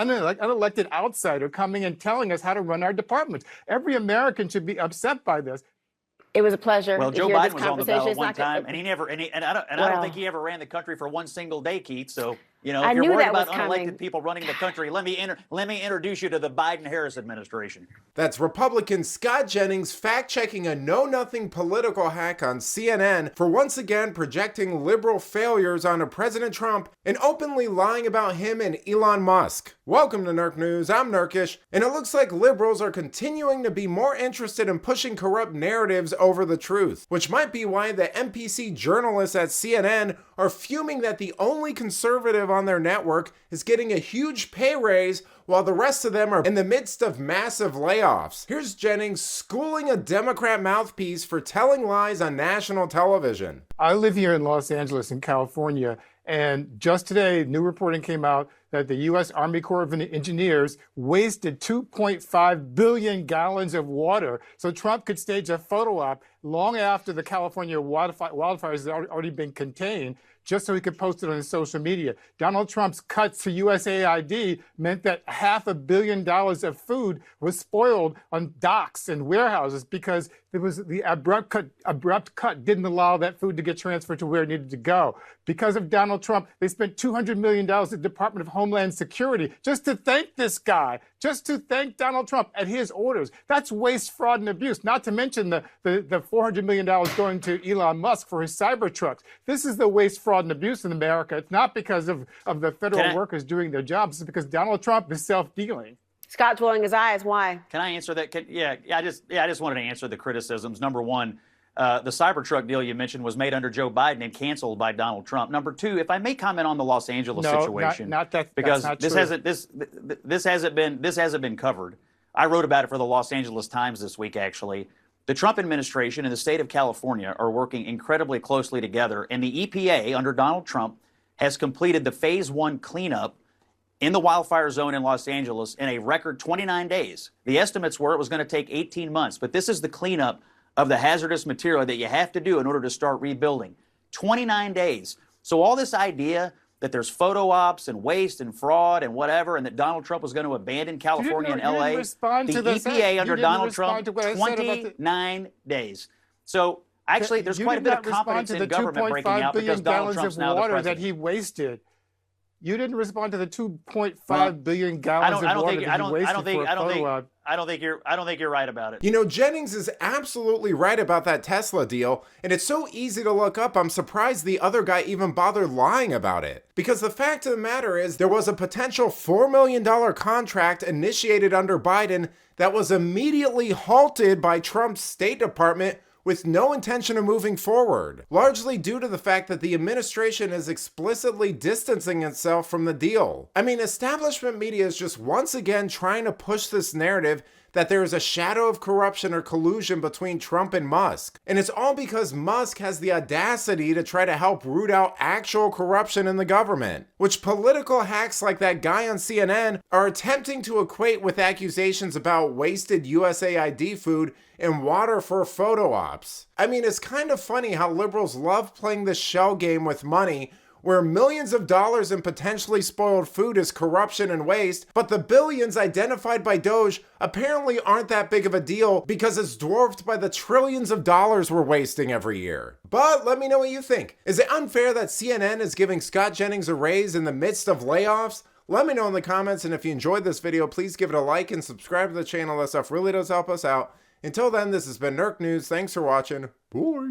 unelected outsider coming and telling us how to run our departments. Every American should be upset by this. It was a pleasure. Well, to Joe hear Biden this was on the conversation. ballot It's one not gonna- time, and he never, and I don't think he ever ran the country for one single day, Keith. So, you know, I if you're knew worried that was about unelected coming. people running the country, let me introduce you to the Biden-Harris administration. That's Republican Scott Jennings fact-checking a know-nothing political hack on CNN for once again projecting liberal failures onto President Trump and openly lying about him and Elon Musk. Welcome to Nerk News, I'm Nerkish, and it looks like liberals are continuing to be more interested in pushing corrupt narratives over the truth, which might be why the NPC journalists at CNN are fuming that the only conservative on their network is getting a huge pay raise while the rest of them are in the midst of massive layoffs. Here's Jennings schooling a Democrat mouthpiece for telling lies on national television. I live here in Los Angeles in California, and just today, new reporting came out that the U.S. Army Corps of Engineers wasted 2.5 billion gallons of water so Trump could stage a photo op long after the California wildfires had already been contained, just so he could post it on his social media. Donald Trump's cuts to USAID meant that $500 million of food was spoiled on docks and warehouses because there was the abrupt cut didn't allow that food to get transferred to where it needed to go. Because of Donald Trump, they spent $200 million at the Department of Homeland Security just to thank this guy, just to thank Donald Trump at his orders. That's waste, fraud, and abuse, not to mention the $400 million going to Elon Musk for his Cybertrucks. This is the waste, fraud, and abuse in America. It's not because of the federal workers doing their jobs. It's because Donald Trump is self-dealing. Scott's rolling his eyes. Why? Can I answer that? I just wanted to answer the criticisms. Number one, the Cybertruck deal you mentioned was made under Joe Biden and canceled by Donald Trump. Number two, if I may comment on the Los Angeles situation, not that, because that's not this hasn't been covered. I wrote about it for the Los Angeles Times this week, actually. The Trump administration and the state of California are working incredibly closely together, and the EPA under Donald Trump has completed the phase 1 cleanup in the wildfire zone in Los Angeles in a record 29 days. The estimates were it was going to take 18 months, but this is the cleanup of the hazardous material that you have to do in order to start rebuilding. 29 days. So all this idea that there's photo ops and waste and fraud and whatever, and that Donald Trump was going to abandon California and LA, the EPA under Donald Trump, 29 days. So actually, there's quite a bit of competence in government breaking out because Donald Trump's now the president. That he wasted. You didn't respond to the 2.5 billion gallons of water that he wasted for a photo op. I don't think you're right about it. You know, Jennings is absolutely right about that Tesla deal, and it's so easy to look up, I'm surprised the other guy even bothered lying about it. Because the fact of the matter is, there was a potential $4 million contract initiated under Biden that was immediately halted by Trump's State Department with no intention of moving forward, largely due to the fact that the administration is explicitly distancing itself from the deal. I mean, establishment media is just once again trying to push this narrative that there is a shadow of corruption or collusion between Trump and Musk. And it's all because Musk has the audacity to try to help root out actual corruption in the government, which political hacks like that guy on CNN are attempting to equate with accusations about wasted USAID food and water for photo ops. I mean, it's kind of funny how liberals love playing this shell game with money where millions of dollars in potentially spoiled food is corruption and waste, but the billions identified by DOGE apparently aren't that big of a deal because it's dwarfed by the trillions of dollars we're wasting every year. But let me know what you think. Is it unfair that CNN is giving Scott Jennings a raise in the midst of layoffs? Let me know in the comments, and if you enjoyed this video, please give it a like and subscribe to the channel. That stuff really does help us out. Until then, this has been Nerk News. Thanks for watching. Bye.